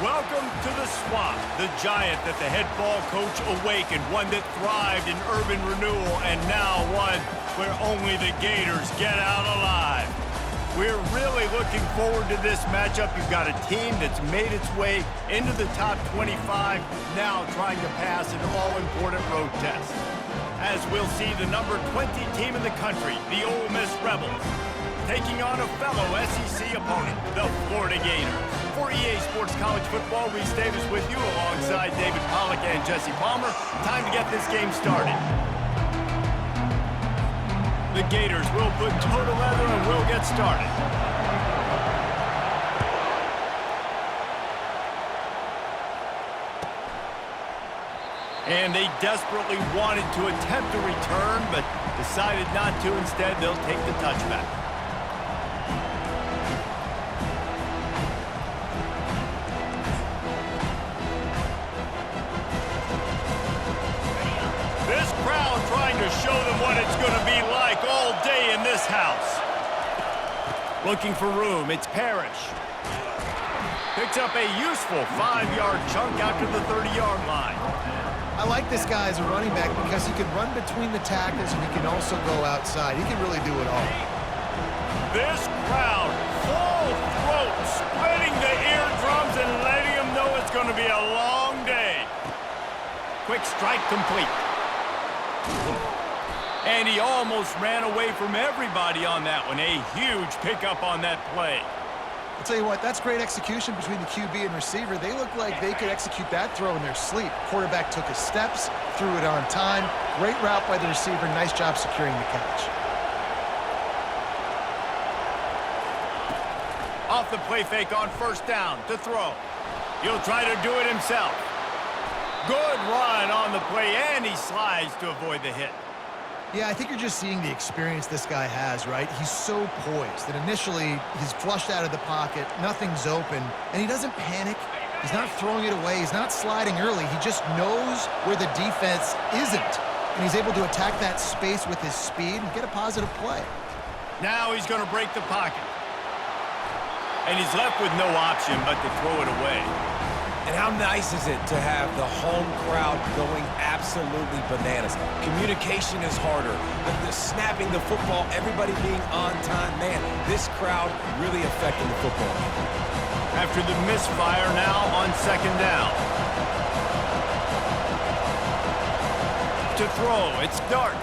Welcome to the Swamp, the giant that the head ball coach awakened, one that thrived in urban renewal, and now one where only the Gators get out alive. We're really looking forward to this matchup. You've got a team that's made its way into the top 25, now trying to pass an all-important road test. As we'll see the number 20 team in the country, the Ole Miss Rebels, taking on a fellow SEC opponent, the Florida Gators. For EA Sports College Football, Reese Davis with you alongside David Pollack and Jesse Palmer. Time to get this game started. The Gators will put toe to leather and we'll get started. And they desperately wanted to attempt a return, but decided not to. Instead, they'll take the touchback. Trying to show them what it's going to be like all day in this house. Looking for room, it's Parrish. Picks up a useful 5-yard chunk out to the 30-yard line. I like this guy as a running back because he can run between the tackles and he can also go outside. He can really do it all. This crowd, full throat, splitting the eardrums and letting them know it's going to be a long day. Quick strike complete. And he almost ran away from everybody on that one. A huge pickup on that play. I'll tell you what, that's great execution between the QB and receiver. They look like they could execute that throw in their sleep. Quarterback took his steps, threw it on time. Great route by the receiver. Nice job securing the catch. Off the play fake on first down to throw. He'll try to do it himself. Good run on the play, and he slides to avoid the hit. Yeah, I think you're just seeing the experience this guy has, right? He's so poised that initially he's flushed out of the pocket, nothing's open, and he doesn't panic. He's not throwing it away. He's not sliding early. He just knows where the defense isn't, and he's able to attack that space with his speed and get a positive play. Now he's going to break the pocket. And he's left with no option but to throw it away. And how nice is it to have the home crowd going absolutely bananas? Communication is harder. The snapping the football, everybody being on time. Man, this crowd really affecting the football game. After the misfire now on second down. To throw, it's Dart.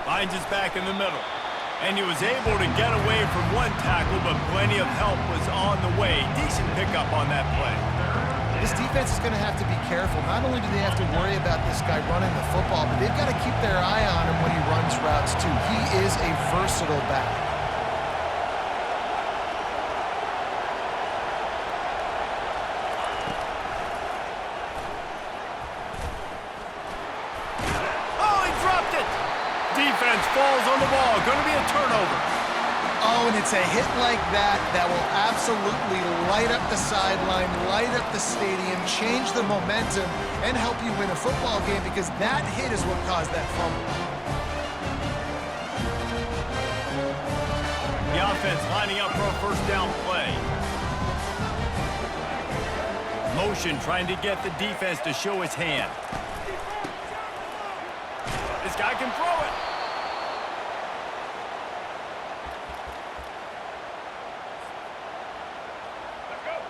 Finds his back in the middle. And he was able to get away from one tackle, but plenty of help was on the way. Decent pickup on that play. This defense is going to have to be careful. Not only do they have to worry about this guy running the football, but they've got to keep their eye on him when he runs routes, too. He is a versatile back. Defense falls on the ball. Going to be a turnover. Oh, and it's a hit like that that will absolutely light up the sideline, light up the stadium, change the momentum, and help you win a football game because that hit is what caused that fumble. The offense lining up for a first down play. Motion trying to get the defense to show his hand. This guy can throw it.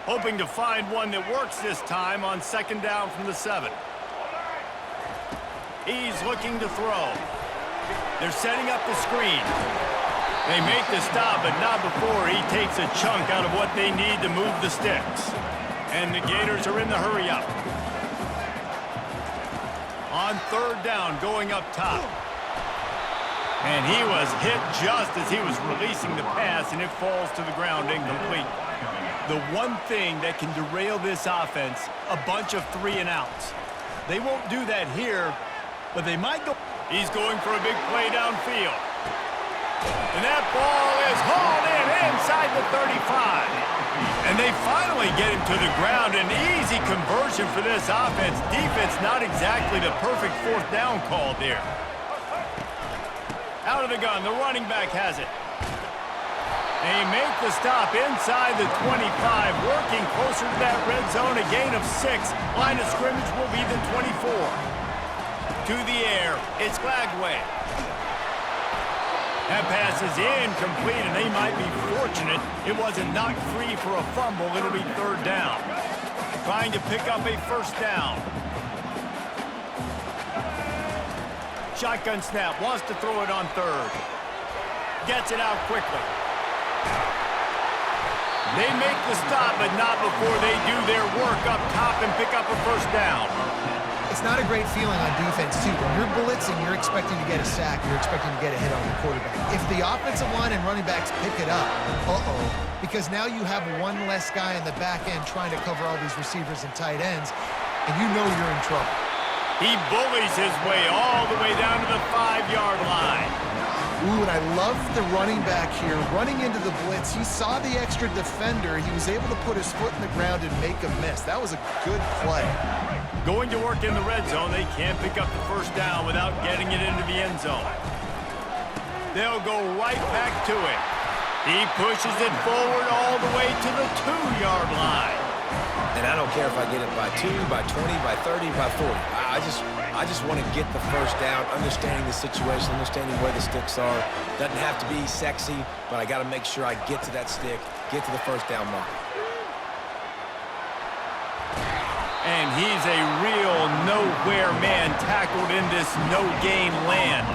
Hoping to find one that works this time on second down from the 7. He's looking to throw. They're setting up the screen. They make the stop, but not before he takes a chunk out of what they need to move the sticks. And the Gators are in the hurry up. On third down, going up top. And he was hit just as he was releasing the pass, and it falls to the ground incomplete. The one thing that can derail this offense, a bunch of 3-and-outs. They won't do that here, but they might go. He's going for a big play downfield. And that ball is hauled in inside the 35. And they finally get him to the ground. An easy conversion for this offense. Defense not exactly the perfect fourth down call there. Out of the gun, the running back has it. They make the stop inside the 25, working closer to that red zone, a gain of 6. Line of scrimmage will be the 24. To the air, it's Glagway. That pass is incomplete, and they might be fortunate it wasn't knocked free for a fumble. It'll be 3rd down. Trying to pick up a 1st down. Shotgun snap, wants to throw it on 3rd. Gets it out quickly. They make the stop, but not before they do their work up top and pick up a 1st down. It's not a great feeling on defense, too. When you're blitzing, you're expecting to get a sack. You're expecting to get a hit on the quarterback. If the offensive line and running backs pick it up, because now you have one less guy in the back end trying to cover all these receivers and tight ends, and you know you're in trouble. He bullies his way all the way down to the 5-yard line. Ooh, and I love the running back here. Running into the blitz, he saw the extra defender. He was able to put his foot in the ground and make a miss. That was a good play. Going to work in the red zone, they can't pick up the 1st down without getting it into the end zone. They'll go right back to it. He pushes it forward all the way to the 2-yard line. And I don't care if I get it by 2, by 20, by 30, by 40. I just want to get the 1st down, understanding the situation, understanding where the sticks are. Doesn't have to be sexy, but I got to make sure I get to that stick, get to the 1st down mark. And he's a real nowhere man tackled in this no-game land.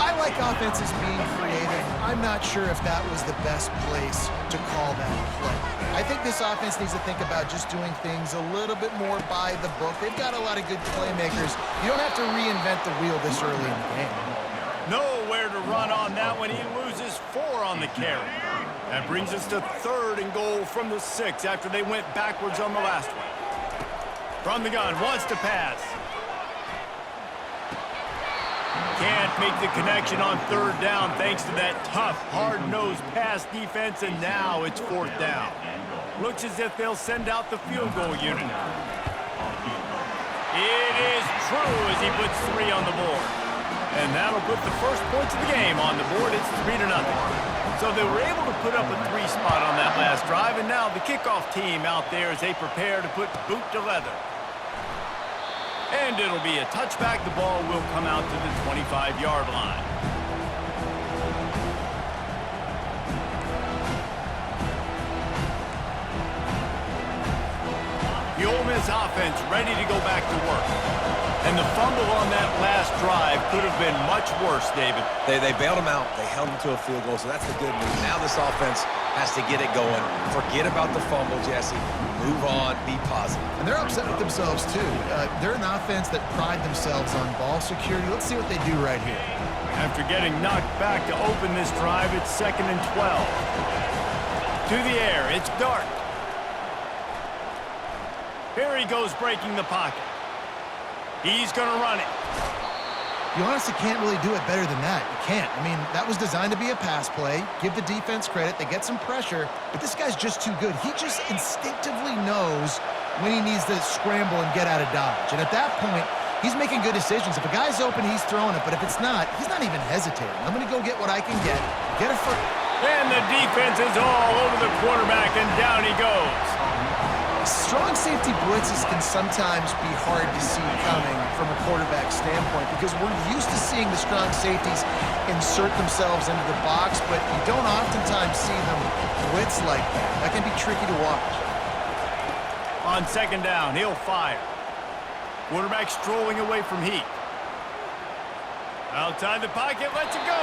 I like offenses being creative. I'm not sure if that was the best place to call that play. I think this offense needs to think about just doing things a little bit more by the book. They've got a lot of good playmakers. You don't have to reinvent the wheel this early in the game. Nowhere to run on that one. He loses 4 on the carry. That brings us to 3rd and goal from the 6 after they went backwards on the last one. From the gun, wants to pass. Can't make the connection on 3rd down thanks to that tough, hard-nosed pass defense, and now it's 4th down. Looks as if they'll send out the field goal unit. It is true as he puts 3 on the board. And that'll put the first points of the game on the board. It's 3-0. So they were able to put up a 3 spot on that last drive, and now the kickoff team out there as they prepare to put boot to leather. And it'll be a touchback. The ball will come out to the 25-yard line. The Ole Miss offense ready to go back to work. And the fumble on that last drive could have been much worse, David. They bailed him out. They held him to a field goal, so that's the good news. Now this offense has to get it going. Forget about the fumble, Jesse. Move on. Be positive. And they're upset with themselves, too. They're an offense that pride themselves on ball security. Let's see what they do right here. After getting knocked back to open this drive, it's 2nd and 12. To the air, it's Dart. Here he goes breaking the pocket. He's going to run it. You honestly can't really do it better than that. You can't. I mean, that was designed to be a pass play. Give the defense credit. They get some pressure, but this guy's just too good. He just instinctively knows when he needs to scramble and get out of dodge. And at that point, he's making good decisions. If a guy's open, he's throwing it. But if it's not, he's not even hesitating. I'm going to go get what I can get a first. And the defense is all over the quarterback, and down he goes. Strong safety blitzes can sometimes be hard to see coming from a quarterback standpoint because we're used to seeing the strong safeties insert themselves into the box, but you don't oftentimes see them blitz like that. That can be tricky to watch. On 2nd down, he'll fire. Quarterback strolling away from Heat. Outside the pocket, lets it go.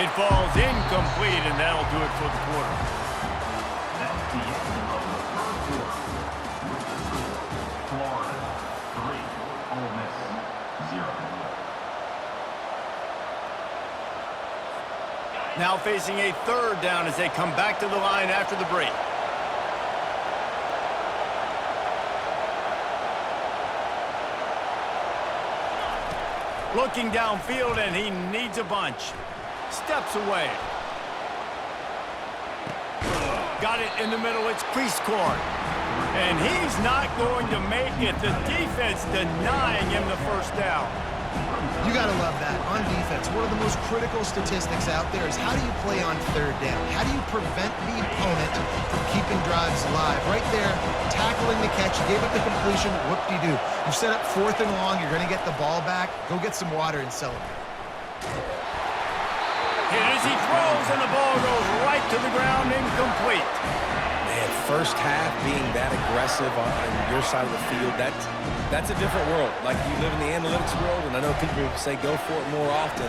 It falls incomplete, and that'll do it for the quarter. Now facing a 3rd down as they come back to the line after the break. Looking downfield, and he needs a bunch. Steps away. Got it in the middle. It's Priestcorn. And he's not going to make it. The defense denying him the 1st down. You got to love that. On defense, one of the most critical statistics out there is how do you play on third down? How do you prevent the opponent from keeping drives alive? Right there, tackling the catch. You gave up the completion. Whoop-de-doo. You set up 4th and long. You're going to get the ball back. Go get some water and celebrate. Hit as he throws, and the ball goes right to the ground, incomplete. Man, first half being that aggressive on your side of the field, that's a different world. Like, you live in the analytics world, and I know people say go for it more often.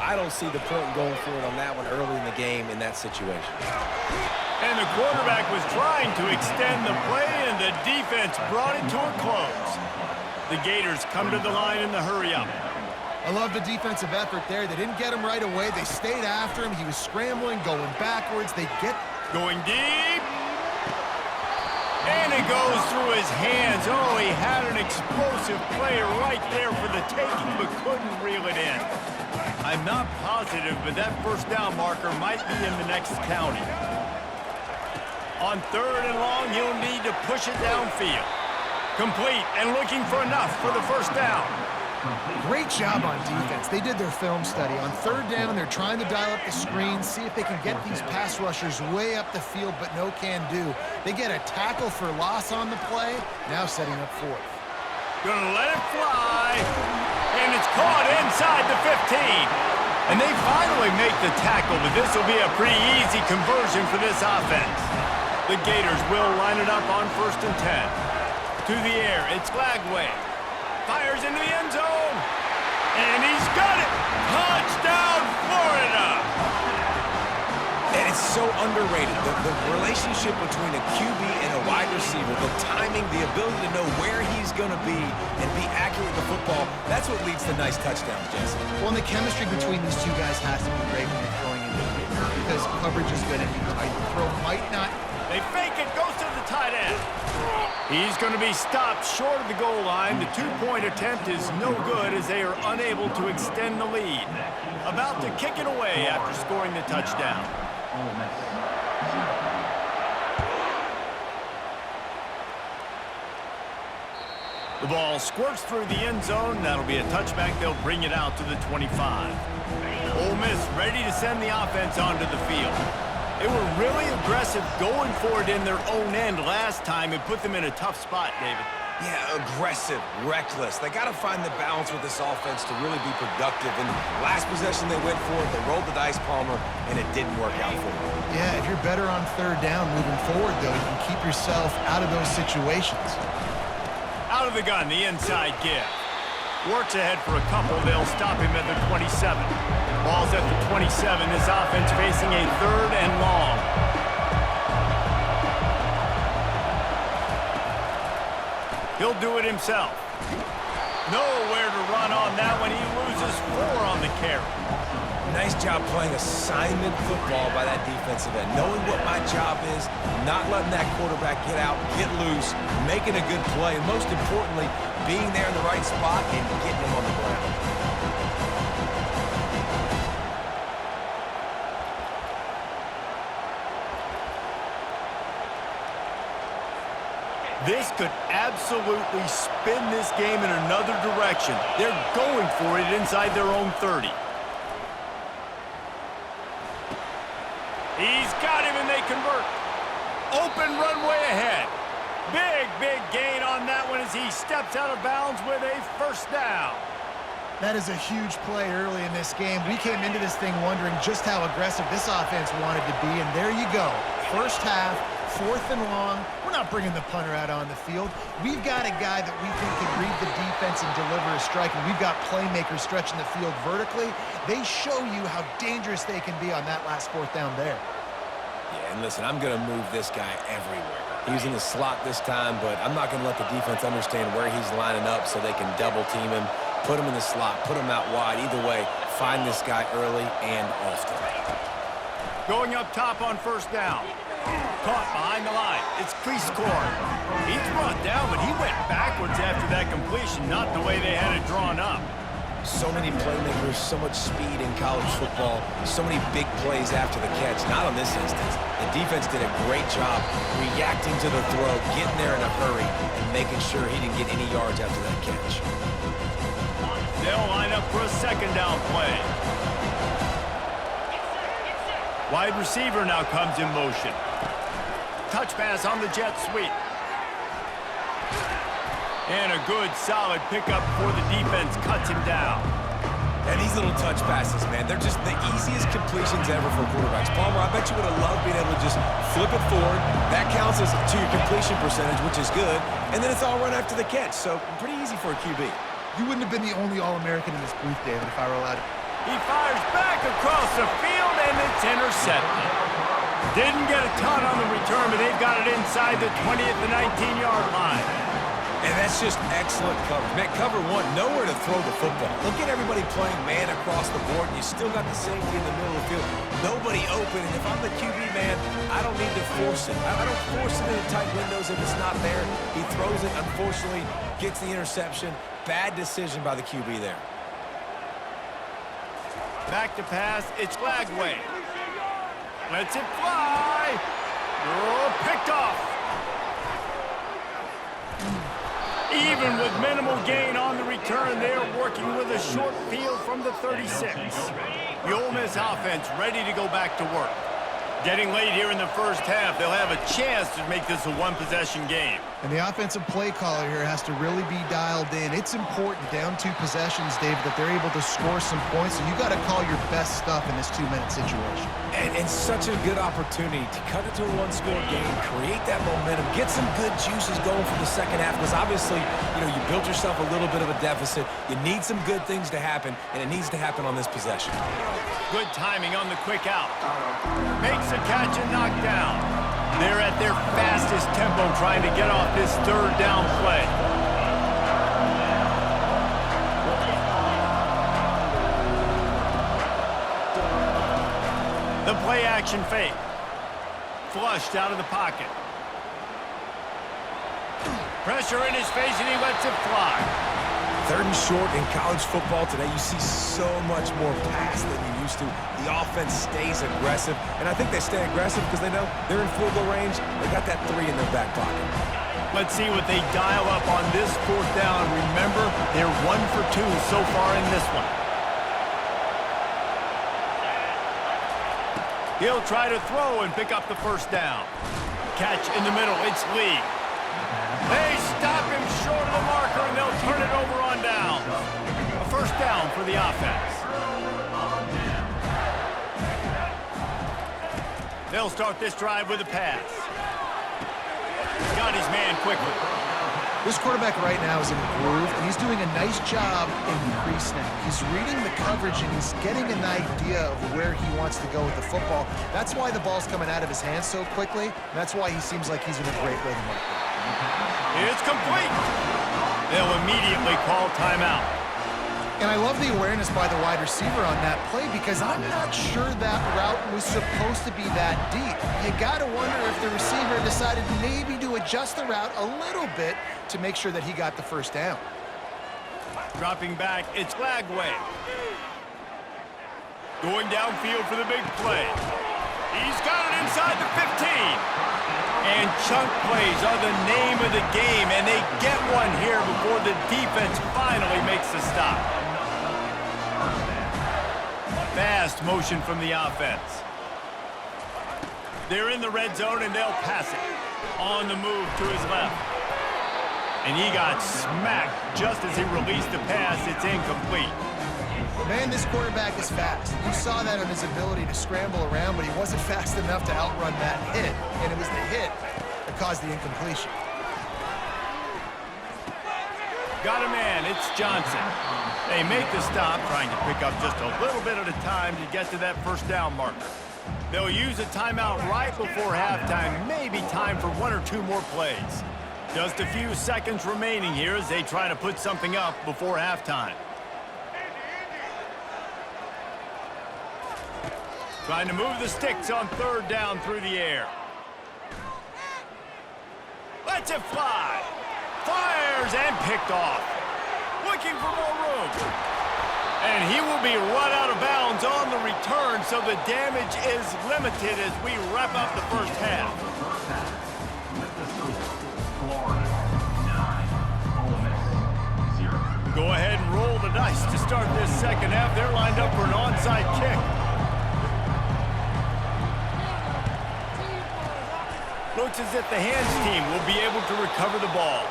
I don't see the point in going for it on that one early in the game in that situation. And the quarterback was trying to extend the play, and the defense brought it to a close. The Gators come to the line in the hurry-up. I love the defensive effort there. They didn't get him right away. They stayed after him. He was scrambling, going backwards. They get... Going deep. And it goes through his hands. Oh, he had an explosive player right there for the taking, but couldn't reel it in. I'm not positive, but that first down marker might be in the next county. On 3rd and long, he'll need to push it downfield. Complete and looking for enough for the first down. Great job on defense. They did their film study. On 3rd down, they're trying to dial up the screens, see if they can get these pass rushers way up the field, but no can do. They get a tackle for loss on the play, now setting up 4th. Gonna let it fly, and it's caught inside the 15. And they finally make the tackle, but this will be a pretty easy conversion for this offense. The Gators will line it up on 1st and 10. To the air, it's Lagway. Fires into the end zone, and he's got it! Touchdown, Florida! And it's so underrated. The relationship between a QB and a wide receiver, the timing, the ability to know where he's going to be and be accurate with the football, that's what leads to nice touchdowns, Jesse. Well, and the chemistry between these two guys has to be great when you're throwing into the game because coverage is going to be tight. The throw might not... They fake it, goes to the tight end. He's going to be stopped short of the goal line. The 2-point attempt is no good as they are unable to extend the lead. About to kick it away after scoring the touchdown. The ball squirts through the end zone. That'll be a touchback. They'll bring it out to the 25. Ole Miss ready to send the offense onto the field. They were really aggressive going for it in their own end last time and put them in a tough spot, David. Yeah, aggressive, reckless. They got to find the balance with this offense to really be productive. And last possession they went for it, they rolled the dice, Palmer, and it didn't work out for them. Yeah, if you're better on 3rd down moving forward, though, you can keep yourself out of those situations. Out of the gun, the inside give. Works ahead for a couple. They'll stop him at the 27. Ball's at the 27. This offense facing a 3rd and long. He'll do it himself. Nowhere to run on that one. He loses 4 on the carry. Nice job playing assignment football by that defensive end. Knowing what my job is, not letting that quarterback get out, get loose, making a good play, and most importantly, being there in the right spot and getting him on the ground. This could absolutely spin this game in another direction. They're going for it inside their own 30. He's got him, and they convert. Open runway ahead. Big gain on that one as he steps out of bounds with a first down. That is a huge play early in this game. We came into this thing wondering just how aggressive this offense wanted to be, and there you go. First half, 4th and long. We're not bringing the punter out on the field. We've got a guy that we think can read the defense and deliver a strike, and we've got playmakers stretching the field vertically. They show you how dangerous they can be on that last 4th down there. Yeah, and listen, I'm going to move this guy everywhere. He's in the slot this time, but I'm not going to let the defense understand where he's lining up so they can double-team him, put him in the slot, put him out wide. Either way, find this guy early and often. Going up top on first down. Caught behind the line. It's Cleescore. He's brought down, but he went backwards after that completion, not the way they had it drawn up. So many playmakers, so much speed in college football, so many big plays after the catch. Not on this instance. The defense did a great job reacting to the throw, getting there in a hurry, and making sure he didn't get any yards after that catch. They'll line up for a second down play. Wide receiver now comes in motion. Touch pass on the jet sweep. And a good, solid pickup before the defense cuts him down. And these little touch passes, man, they're just the easiest completions ever for quarterbacks. Palmer, I bet you would have loved being able to just flip it forward. That counts as to your completion percentage, which is good. And then it's all run after the catch, so pretty easy for a QB. You wouldn't have been the only All-American in this booth, David, if I were allowed to. He fires back across the field, and it's intercepted. Didn't get a ton on the return, but they've got it inside the 20 at the 19-yard line. And that's just excellent coverage. Man, cover one, nowhere to throw the football. Look at everybody playing man across the board, and you still got the safety in the middle of the field. Nobody open, and if I'm the QB, man, I don't need to force it. I don't force it into tight windows if it's not there. He throws it, unfortunately, gets the interception. Bad decision by the QB there. Back to pass, it's Lagway. Lets it fly. Oh, picked off. Even with minimal gain on the return, they're working with a short field from the 36. The Ole Miss offense ready to go back to work. Getting late here in the first half, they'll have a chance to make this a one-possession game. And the offensive play caller here has to really be dialed in. It's important, down 2 possessions, David, that they're able to score some points. So you got to call your best stuff in this 2-minute situation. And such a good opportunity to cut it to a one-score game, create that momentum, get some good juices going for the second half. Because obviously, you built yourself a little bit of a deficit. You need some good things to happen, and it needs to happen on this possession. Good timing on the quick out. Makes a catch and knocked down. They're at their fastest tempo trying to get off this third down play. The play action fake. Flushed out of the pocket. Pressure in his face and he lets it fly. 3rd and short in college football today, you see so much more pass than you used to. The offense stays aggressive, and I think they stay aggressive because they know they're in field goal range. They got that 3 in their back pocket. Let's see what they dial up on this 4th down. Remember, they're 1 for 2 so far in this one. He'll try to throw and pick up the first down. Catch in the middle, it's Lee. They stop him short of the marker, and they'll turn it over on down. A first down for the offense. They'll start this drive with a pass. Got his man quickly. This quarterback right now is in a groove, and he's doing a nice job in pre-snap. He's reading the coverage, and he's getting an idea of where he wants to go with the football. That's why the ball's coming out of his hands so quickly. And that's why he seems like he's in a great rhythm right there. It's complete. They'll immediately call timeout. And I love the awareness by the wide receiver on that play because I'm not sure that route was supposed to be that deep. You got to wonder if the receiver decided maybe to adjust the route a little bit to make sure that he got the first down. Dropping back, it's Lagway. Going downfield for the big play. He's got it inside the 15. And chunk plays are the name of the game, and they get one here before the defense finally makes the stop. Fast motion from the offense. They're in the red zone, and they'll pass it. On the move to his left. And he got smacked just as he released the pass. It's incomplete. Man, this quarterback is fast. You saw that on his ability to scramble around, but he wasn't fast enough to outrun that hit. And it was the hit that caused the incompletion. Got a man, it's Johnson. They make the stop, trying to pick up just a little bit at a time to get to that first down marker. They'll use a timeout right before halftime, maybe time for 1 or 2 more plays. Just a few seconds remaining here as they try to put something up before halftime. Trying to move the sticks on 3rd down through the air. Lets it fly. Fires and picked off. Looking for more room. And he will be run out of bounds on the return, so the damage is limited as we wrap up the first half. Go ahead and roll the dice to second half. They're lined up for an onside kick. Looks as if the hands team will be able to recover the ball.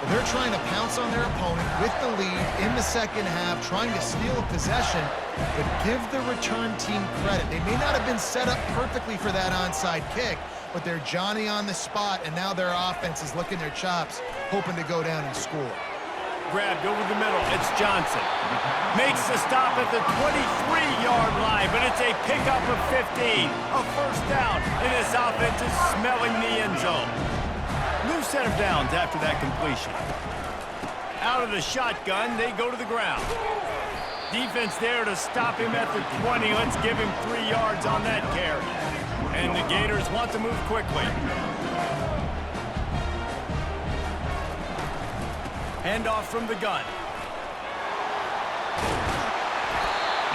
Well, they're trying to pounce on their opponent with the lead in the second half, trying to steal a possession, but give the return team credit. They may not have been set up perfectly for that onside kick, but they're Johnny on the spot, and now their offense is licking their chops, hoping to go down and score. Grabbed over the middle. It's Johnson. Makes the stop at the 23-yard line, but it's a pickup of 15. A first down, and this offense is smelling the end zone. New set of downs after that completion. Out of the shotgun, they go to the ground. Defense there to stop him at the 20. Let's give him 3 yards on that carry. And the Gators want to move quickly. Handoff from the gun.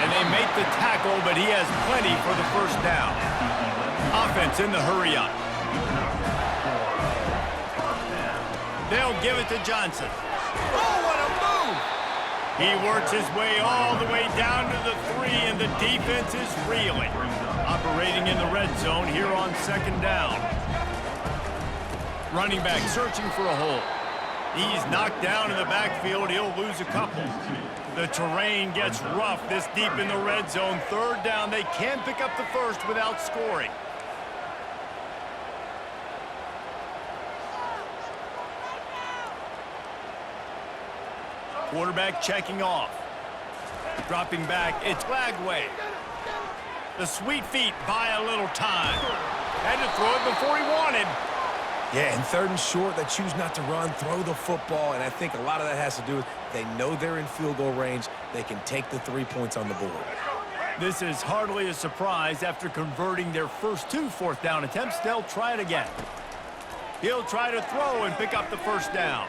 And they make the tackle, but he has plenty for the first down. Offense in the hurry up. They'll give it to Johnson. Oh, what a move! He works his way all the way down to the 3, and the defense is reeling. Operating in the red zone here on second down. Running back searching for a hole. He's knocked down in the backfield. He'll lose a couple. The terrain gets rough this deep in the red zone. Third down. They can't pick up the first without scoring. Quarterback checking off. Dropping back, it's Lagway. The sweet feet buy a little time. Had to throw it before he wanted. Yeah, and third and short, they choose not to run, throw the football, and I think a lot of that has to do with they know they're in field goal range. They can take the 3 points on the board. This is hardly a surprise. After converting their first 2 fourth-down attempts, they'll try it again. He'll try to throw and pick up the first down.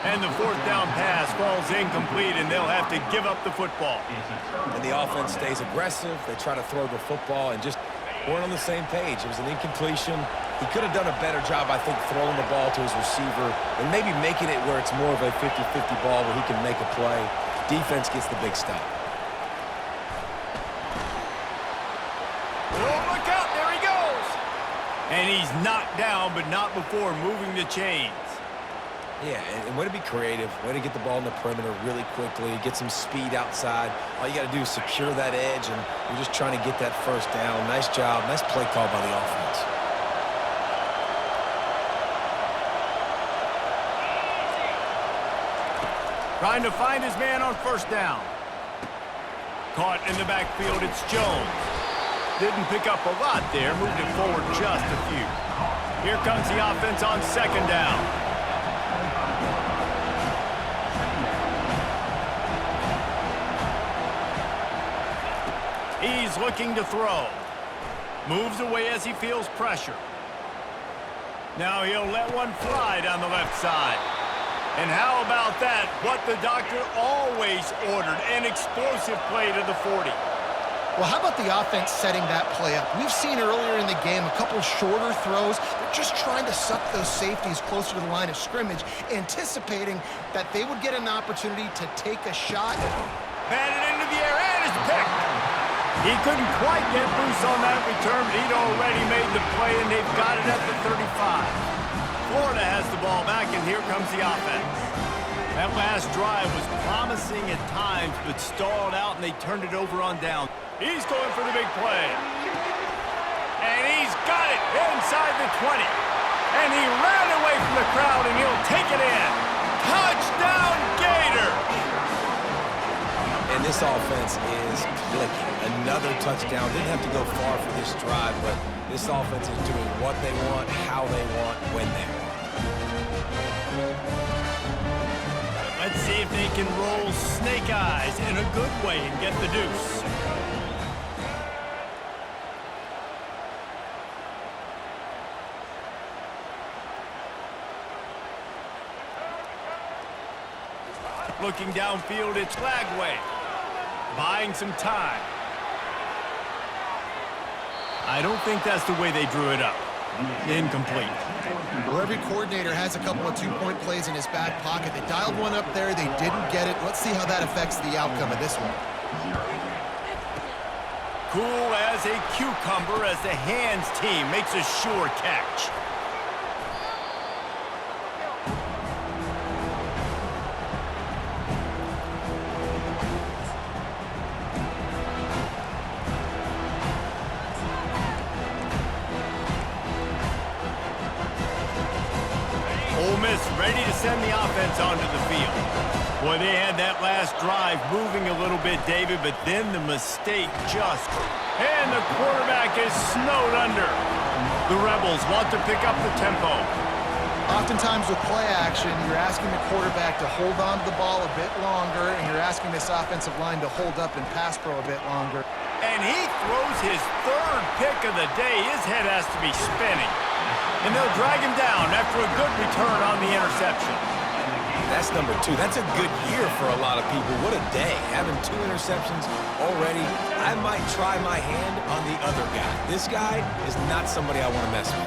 And the fourth down pass falls incomplete, and they'll have to give up the football. And the offense stays aggressive. They try to throw the football and just weren't on the same page. It was an incompletion. He could have done a better job, I think, throwing the ball to his receiver and maybe making it where it's more of a 50-50 ball where he can make a play. Defense gets the big stop. Oh, look out. There he goes. And he's knocked down, but not before moving the chains. Yeah, and way to be creative, way to get the ball in the perimeter really quickly, get some speed outside. All you got to do is secure that edge, and you're just trying to get that first down. Nice job, nice play call by the offense. Trying to find his man on first down. Caught in the backfield, it's Jones. Didn't pick up a lot there, moved it forward just a few. Here comes the offense on second down. He's looking to throw. Moves away as he feels pressure. Now he'll let one fly down the left side. And how about that? What the doctor always ordered, an explosive play to the 40. Well, how about the offense setting that play up? We've seen earlier in the game a couple shorter throws. They're just trying to suck those safeties closer to the line of scrimmage, anticipating that they would get an opportunity to take a shot. Batted into the air, and it's picked. He couldn't quite get loose on that return, but he'd already made the play, and they've got it at the 35. Florida has the ball back, and here comes the offense. That last drive was promising at times, but stalled out, and they turned it over on down. He's going for the big play. And he's got it inside the 20. And he ran away from the crowd, and he'll take it in. Touchdown, Gators! And this offense is clicking. Another touchdown. Didn't have to go far for this drive, but this offense is doing what they want, how they want, when they want. Let's see if they can roll snake eyes in a good way and get the deuce. Looking downfield, it's Lagway. Buying some time. I don't think that's the way they drew it up. Incomplete. Well, every coordinator has a couple of two-point plays in his back pocket. They dialed one up there. They didn't get it. Let's see how that affects the outcome of this one. Cool as a cucumber as the hands team makes a sure catch. Ole Miss ready to send the offense onto the field. Boy, they had that last drive moving a little bit, David, but then the mistake just... And the quarterback is snowed under. The Rebels want to pick up the tempo. Oftentimes with play action, you're asking the quarterback to hold on to the ball a bit longer, and you're asking this offensive line to hold up and pass pro a bit longer. And he throws his third pick of the day. His head has to be spinning. And they'll drag him down after a good return on the interception. That's number 2. That's a good year for a lot of people. What a day. Having 2 interceptions already. I might try my hand on the other guy. This guy is not somebody I want to mess with.